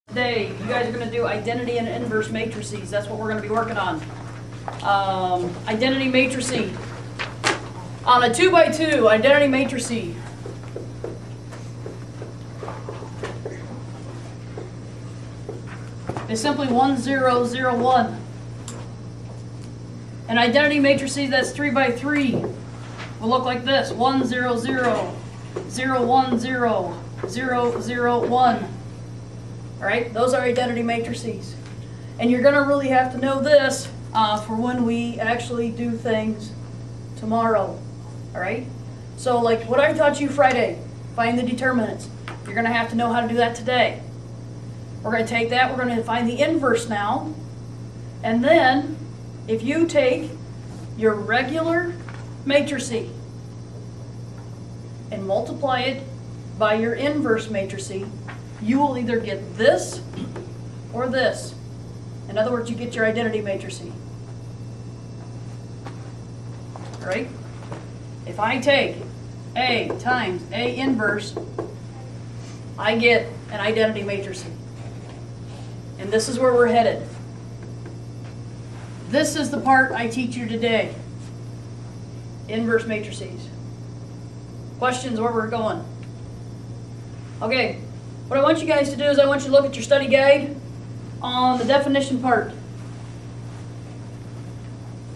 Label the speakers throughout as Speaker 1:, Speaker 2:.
Speaker 1: Today, you guys are going to do identity and inverse matrices. That's what we're going to be working on. Identity matrice. On a 2x2 identity matrice, is simply 1, 0, 0, 1. An identity matrice that's 3x3 will look like this: 1, 0, 0, 0, 1, 0, 0, 0, 1. All right, those are identity matrices. And you're going to really have to know this for when we actually do things tomorrow. All right? So like what I taught you Friday, find the determinants. You're going to have to know how to do that today. We're going to take that, we're going to find the inverse now. And then if you take your regular matrice and multiply it by your inverse matrice, you will either get this or this. In other words, you get your identity matrice. All right? If I take A times A inverse, I get an identity matrice. And this is where we're headed. This is the part I teach you today. Inverse matrices. Questions where we're going? Okay. What I want you guys to do is I want you to look at your study guide on the definition part.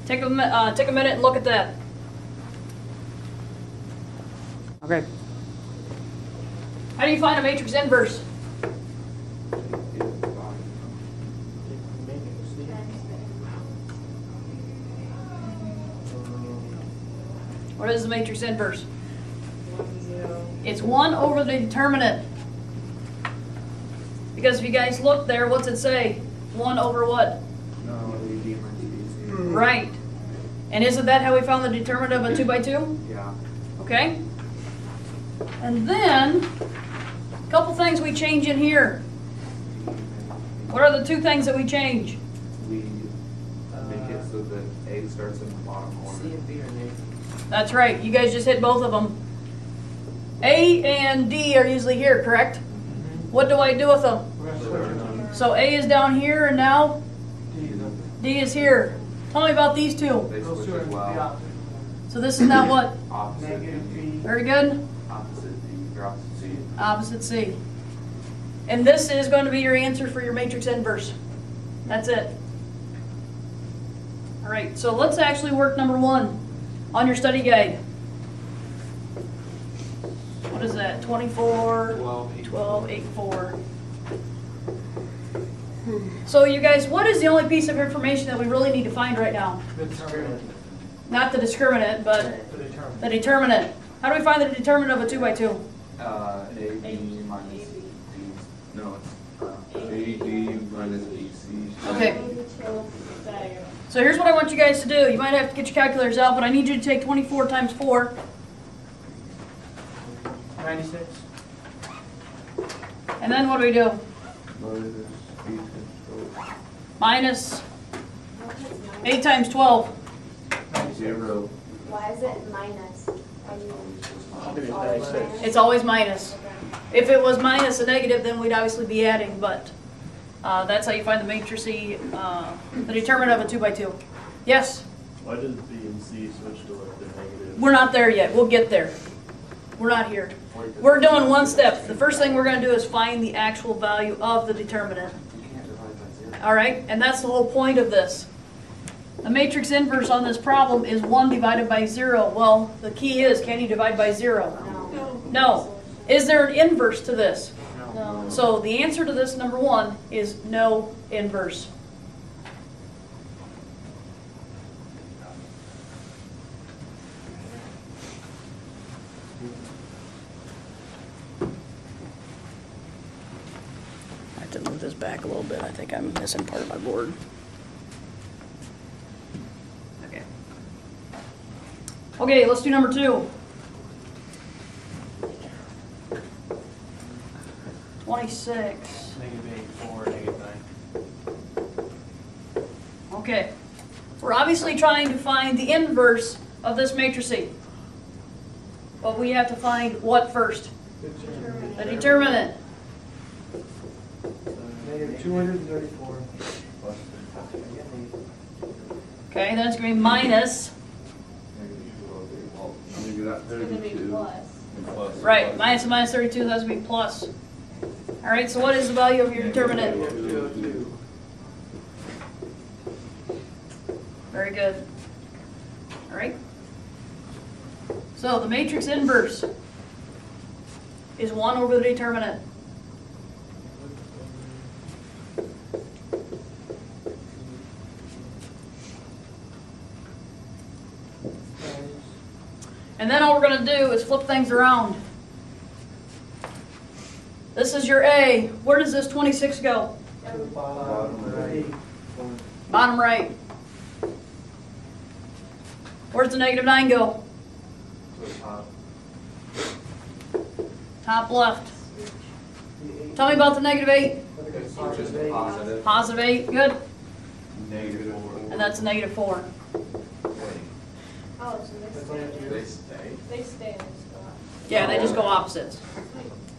Speaker 1: Take a minute and look at that. Okay. How do you find a matrix inverse? What is the matrix inverse? It's 1 over the determinant. Because if you guys look there, what's it say? 1 over what? Right. And isn't that how we found the determinant of a 2x2?
Speaker 2: Yeah.
Speaker 1: Okay. And then, a couple things we change in here. What are the two things that we change?
Speaker 2: We make it so that A starts in the bottom corner. C and B are negative.
Speaker 1: That's right. You guys just hit both of them. A and D are usually here, correct? What do I do with them? So A is down here, and now D is here. Tell me about these two.
Speaker 2: They switch as well.
Speaker 1: So this is now what?
Speaker 2: Opposite B.
Speaker 1: Very good.
Speaker 2: Opposite B. Or opposite C.
Speaker 1: Opposite C. And this is going to be your answer for your matrix inverse. That's it. All right, so let's actually work number 1 on your study guide. What is that? 24, 12, 8, 4. So you guys, what is the only piece of information that we really need to find right now?
Speaker 3: The determinant.
Speaker 1: Not the discriminant, but the determinant. How do we find the determinant of a 2x2?
Speaker 2: A, B, minus D. No, it's A, B, minus B, C.
Speaker 1: Okay. So here's what I want you guys to do. You might have to get your calculators out, but I need you to take 24 times 4.
Speaker 3: 96.
Speaker 1: And then what do we do? Minus 8 times 12.
Speaker 2: 0.
Speaker 4: Why is it minus?
Speaker 1: It's always minus. If it was minus a negative, then we'd obviously be adding, but that's how you find the matrix, the determinant of a 2x2. Yes?
Speaker 5: Why does B and C switch to like the negative?
Speaker 1: We're not there yet. We'll get there. We're not here. We're doing one step. The first thing we're going to do is find the actual value of the determinant.
Speaker 2: You can't divide by 0.
Speaker 1: All right? And that's the whole point of this. The matrix inverse on this problem is 1 divided by 0. Well, the key is, can you divide by 0? No. Is there an inverse to this?
Speaker 3: No.
Speaker 1: So the answer to this, number 1, is no inverse. I have to move this back a little bit. I think I'm missing part of my board. Okay. Okay, let's do number 2. 26.
Speaker 3: Negative 8, 4, negative 9.
Speaker 1: Okay. We're obviously trying to find the inverse of this matrix. But we have to find what first? The determinant.
Speaker 6: Negative 234.
Speaker 2: Plus
Speaker 1: Okay, then it's going to be minus,
Speaker 2: maybe not
Speaker 4: It's gonna be
Speaker 2: 32.
Speaker 4: plus.
Speaker 2: Plus.
Speaker 1: right, minus and minus 32, that's going to be plus. All right, so what is the value of your determinant?
Speaker 6: 202.
Speaker 1: Very good. All right. So the matrix inverse is 1 over the determinant. And then all we're going to do is flip things around. This is your A. Where does this 26 go?
Speaker 6: To the bottom right.
Speaker 1: Bottom right. Where's the negative 9 go?
Speaker 2: To the top.
Speaker 1: Top left.
Speaker 6: The 8.
Speaker 1: Tell me about the negative 8.
Speaker 2: Which is a positive.
Speaker 1: Positive 8, good.
Speaker 2: Negative 4.
Speaker 1: And that's a negative 4.
Speaker 4: Oh, so
Speaker 6: That's only up to
Speaker 2: They
Speaker 6: you.
Speaker 2: stay.
Speaker 4: they stay in this spot.
Speaker 1: Yeah, they just go opposites.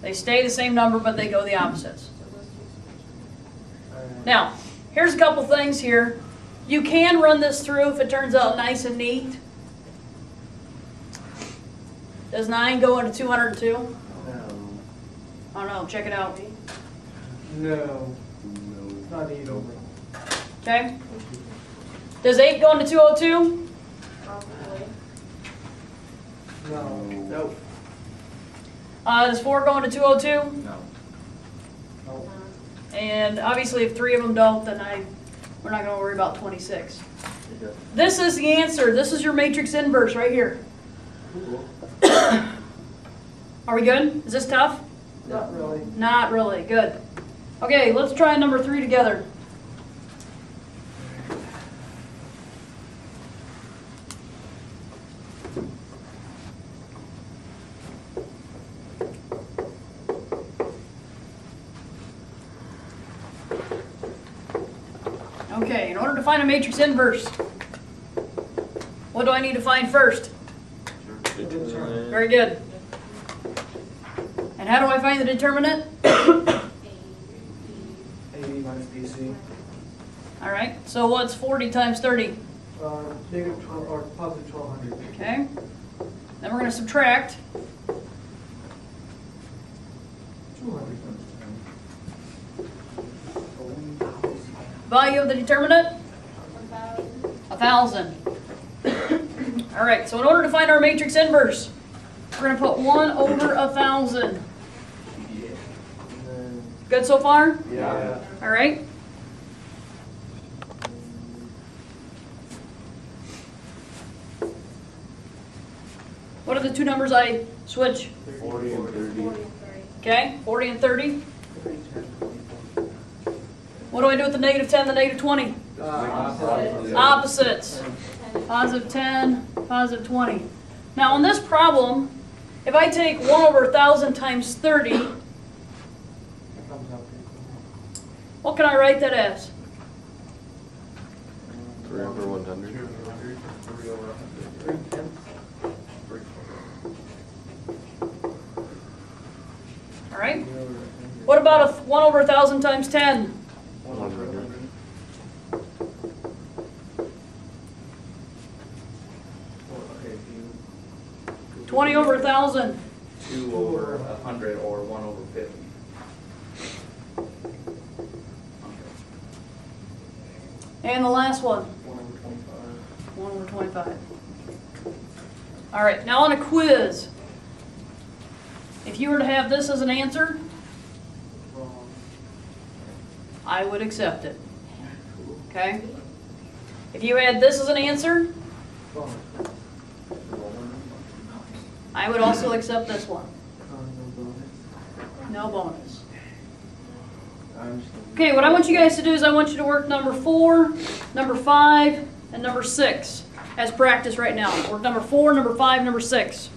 Speaker 1: They stay the same number, but they go the opposites.
Speaker 4: So those two
Speaker 6: Alright.
Speaker 1: Now, here's a couple things here. You can run this through if it turns out nice and neat. Does 9 go into 202?
Speaker 6: No.
Speaker 1: I don't know, check it out.
Speaker 6: No.
Speaker 2: No.
Speaker 6: It's not even.
Speaker 1: Okay? Does 8 go into 202?
Speaker 4: probably.
Speaker 6: No. Nope.
Speaker 1: Does 4 go into 202?
Speaker 2: No.
Speaker 6: Nope.
Speaker 1: And obviously if 3 of them don't, then we're not going to worry about 26. This is the answer. This is your matrix inverse right here. Are we good? Is this tough?
Speaker 6: Not really.
Speaker 1: Not really. Good. Okay, let's try number 3 together. Okay, in order to find a matrix inverse, what do I need to find first? Very good. And how do I find the determinant?
Speaker 6: 80 minus DC.
Speaker 1: All right, so what's 40 times 30?
Speaker 6: Negative 12 or positive 1200.
Speaker 1: Okay. Then we're going to subtract.
Speaker 6: 200.
Speaker 1: Value of the determinant?
Speaker 4: 1,000.
Speaker 1: 1,000. All right, so in order to find our matrix inverse, we're going to put 1 over 1,000.
Speaker 6: And then,
Speaker 1: Good so far?
Speaker 6: yeah.
Speaker 1: All right. What are the two numbers I switch?
Speaker 2: 40 and 30.
Speaker 4: 40 and 30.
Speaker 1: Okay, 40 and 30.
Speaker 6: 30, 10, 24.
Speaker 1: What do I do with the negative 10 and the negative 20?
Speaker 6: Opposite.
Speaker 1: Opposites. Positive 10, positive 20. Now on this problem, if I take 1 over 1,000 times 30,
Speaker 6: That comes out
Speaker 1: what can I write that as?
Speaker 7: 3 over 100.
Speaker 2: 3 over 100.
Speaker 6: 3/10.
Speaker 2: 3.
Speaker 1: All right. What about 1 over 1,000 times 10?
Speaker 6: 100.
Speaker 1: 20 over 1,000.
Speaker 2: 2 over 100 or 1 over 50.
Speaker 1: And the last one,
Speaker 6: 1 over 25.
Speaker 1: 1 over 25. All right, now on a quiz, if you were to have this as an answer,
Speaker 6: Wrong.
Speaker 1: I would accept it. Okay? If you had this as an answer,
Speaker 6: Wrong.
Speaker 1: I would also accept this one.
Speaker 6: No bonus.
Speaker 1: No bonus.
Speaker 6: I'm just
Speaker 1: Okay, what I want you guys to do is I want you to work number 4, number 5, and number 6 as practice right now. Work number 4, number 5, number 6.